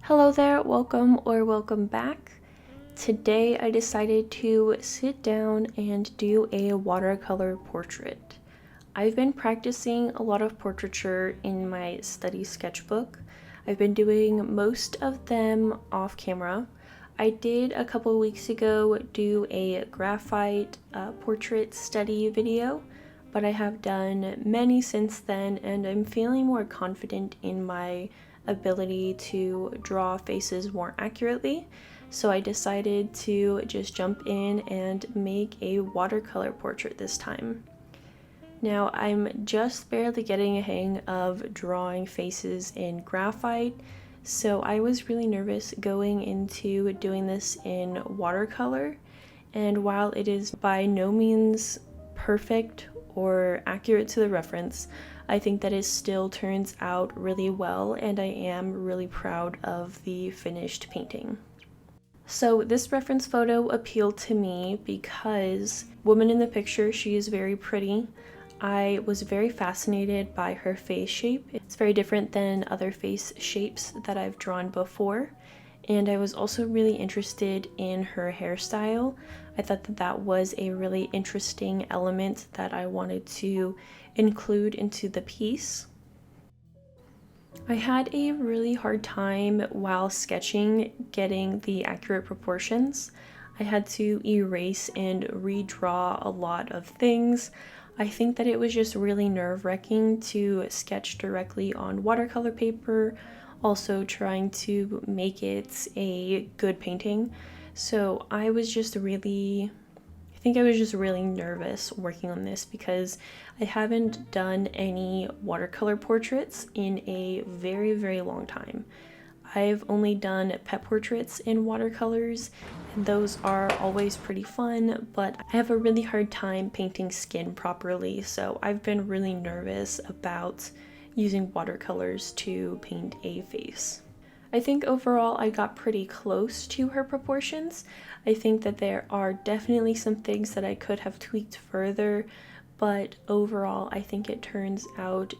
Hello there, welcome back. Today I decided to sit down and do a watercolor portrait. I've been practicing a lot of portraiture in my study sketchbook. I've been doing most of them off camera. I did a couple weeks ago do a graphite portrait study video, but I have done many since then and I'm feeling more confident in my ability to draw faces more accurately. So I decided to just jump in and make a watercolor portrait this time. Now I'm just barely getting a hang of drawing faces in graphite, so I was really nervous going into doing this in watercolor. And while it is by no means perfect or accurate to the reference, I think that it still turns out really well and I am really proud of the finished painting. So this reference photo appealed to me because woman in the picture, she is very pretty. I was very fascinated by her face shape. It's very different than other face shapes that I've drawn before. And I was also really interested in her hairstyle. I thought that that was a really interesting element that I wanted to include into the piece. I had a really hard time while sketching getting the accurate proportions. I had to erase and redraw a lot of things. I think that it was just really nerve-wracking to sketch directly on watercolor paper, also trying to make it a good painting. So I think I was just really nervous working on this because I haven't done any watercolor portraits in a very, very long time. I've only done pet portraits in watercolors, and those are always pretty fun, but I have a really hard time painting skin properly, so I've been really nervous about using watercolors to paint a face. I think overall I got pretty close to her proportions. I think that there are definitely some things that I could have tweaked further, but overall I think it turns out.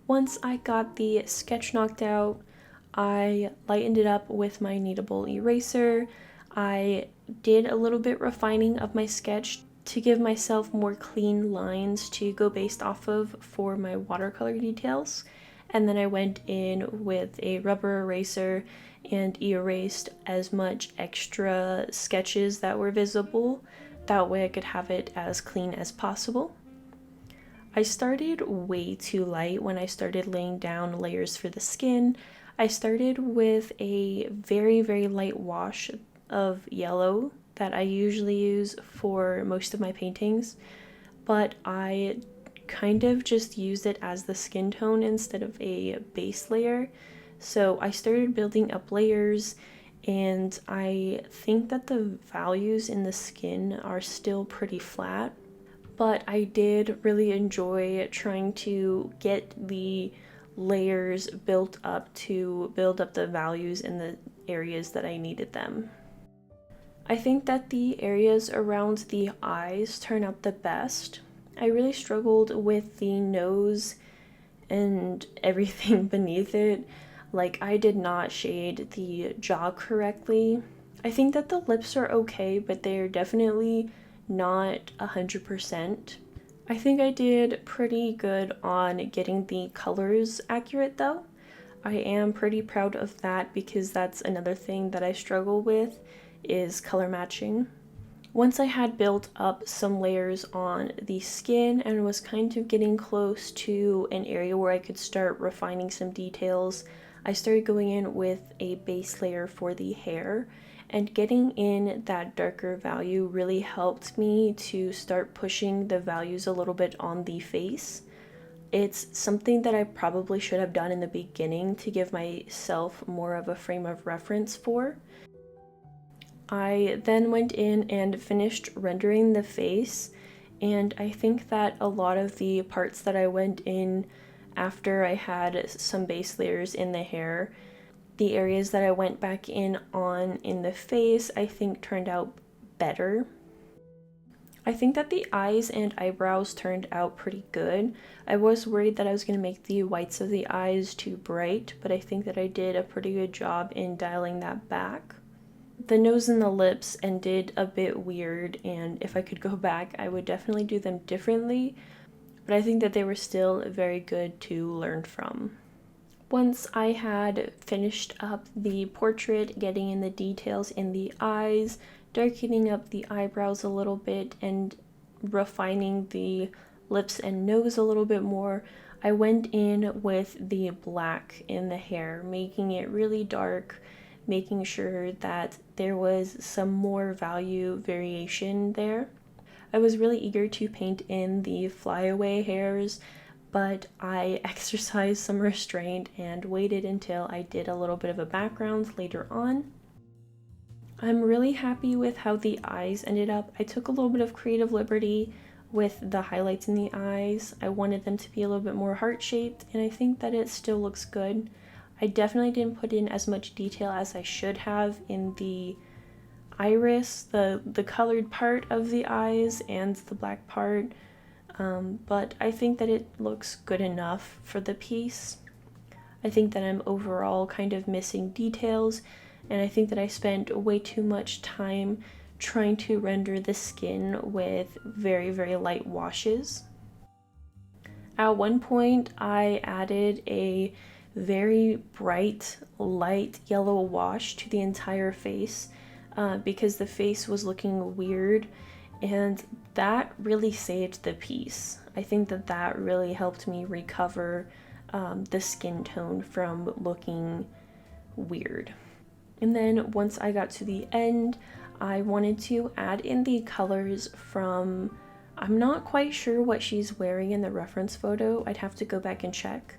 Once I got the sketch knocked out, I lightened it up with my kneadable eraser. I did a little bit refining of my sketch to give myself more clean lines to go based off of for my watercolor details. And then I went in with a rubber eraser and erased as much extra sketches that were visible. That way I could have it as clean as possible. I started way too light when I started laying down layers for the skin. I started with a very, very light wash of yellow that I usually use for most of my paintings, but I kind of just used it as the skin tone instead of a base layer. So I started building up layers, and I think that the values in the skin are still pretty flat, but I did really enjoy trying to get the layers built up to build up the values in the areas that I needed them. I think that the areas around the eyes turn out the best. I really struggled with the nose and everything beneath it. Like, I did not shade the jaw correctly. I think that the lips are okay, but they're definitely not 100%. I think I did pretty good on getting the colors accurate though. I am pretty proud of that because that's another thing that I struggle with is color matching. Once I had built up some layers on the skin and was kind of getting close to an area where I could start refining some details, I started going in with a base layer for the hair, and getting in that darker value really helped me to start pushing the values a little bit on the face. It's something that I probably should have done in the beginning to give myself more of a frame of reference for. I then went in and finished rendering the face, and I think that a lot of the parts that I went in after I had some base layers in the hair, the areas that I went back in on in the face, I think turned out better. I think that the eyes and eyebrows turned out pretty good. I was worried that I was going to make the whites of the eyes too bright, but I think that I did a pretty good job in dialing that back. The nose and the lips ended a bit weird, and if I could go back, I would definitely do them differently, but I think that they were still very good to learn from. Once I had finished up the portrait, getting in the details in the eyes, darkening up the eyebrows a little bit, and refining the lips and nose a little bit more, I went in with the black in the hair, making it really dark, making sure that there was some more value variation there. I was really eager to paint in the flyaway hairs, but I exercised some restraint and waited until I did a little bit of a background later on. I'm really happy with how the eyes ended up. I took a little bit of creative liberty with the highlights in the eyes. I wanted them to be a little bit more heart-shaped, and I think that it still looks good. I definitely didn't put in as much detail as I should have in the iris, the colored part of the eyes and the black part, but I think that it looks good enough for the piece. I think that I'm overall kind of missing details, and I think that I spent way too much time trying to render the skin with very, very light washes. At one point, I added a very bright, light yellow wash to the entire face because the face was looking weird, and that really saved the piece. I think that that really helped me recover the skin tone from looking weird. And then once I got to the end, I wanted to add in the colors from, I'm not quite sure what she's wearing in the reference photo. I'd have to go back and check.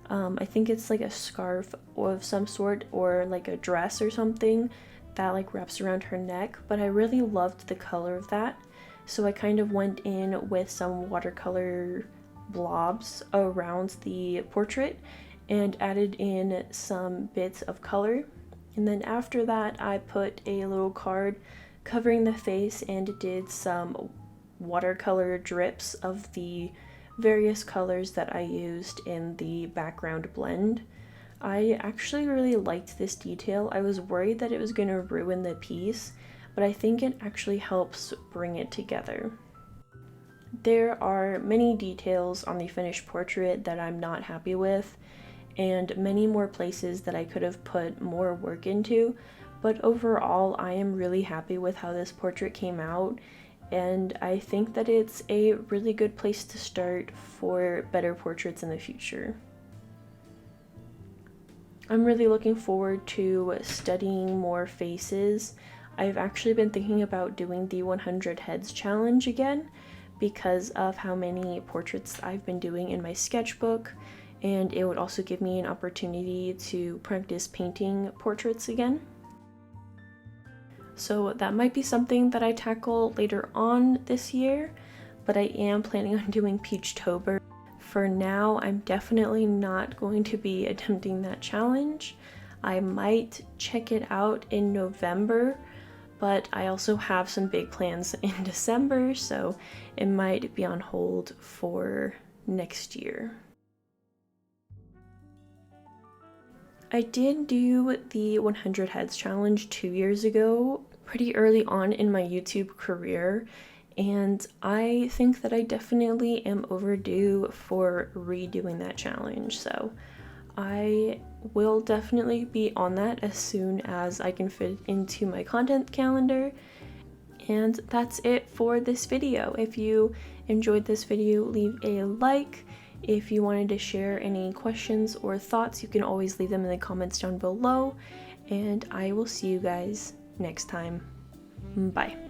I think it's like a scarf of some sort, or like a dress or something that like wraps around her neck, but I really loved the color of that. So I kind of went in with some watercolor blobs around the portrait and added in some bits of color. And then after that, I put a little card covering the face and did some watercolor drips of the various colors that I used in the background blend. I actually really liked this detail. I was worried that it was going to ruin the piece, but I think it actually helps bring it together. There are many details on the finished portrait that I'm not happy with, and many more places that I could have put more work into, but overall I am really happy with how this portrait came out, and I think that it's a really good place to start for better portraits in the future. I'm really looking forward to studying more faces. I've actually been thinking about doing the 100 heads challenge again because of how many portraits I've been doing in my sketchbook, and it would also give me an opportunity to practice painting portraits again. So that might be something that I tackle later on this year, but I am planning on doing Peachtober. For now, I'm definitely not going to be attempting that challenge. I might check it out in November, but I also have some big plans in December, so it might be on hold for next year. I did do the 100 heads challenge 2 years ago, pretty early on in my YouTube career, and I think that I definitely am overdue for redoing that challenge, so I will definitely be on that as soon as I can fit into my content calendar. And that's it for this video. If you enjoyed this video, leave a like. If you wanted to share any questions or thoughts, you can always leave them in the comments down below, and I will see you guys next time. Bye.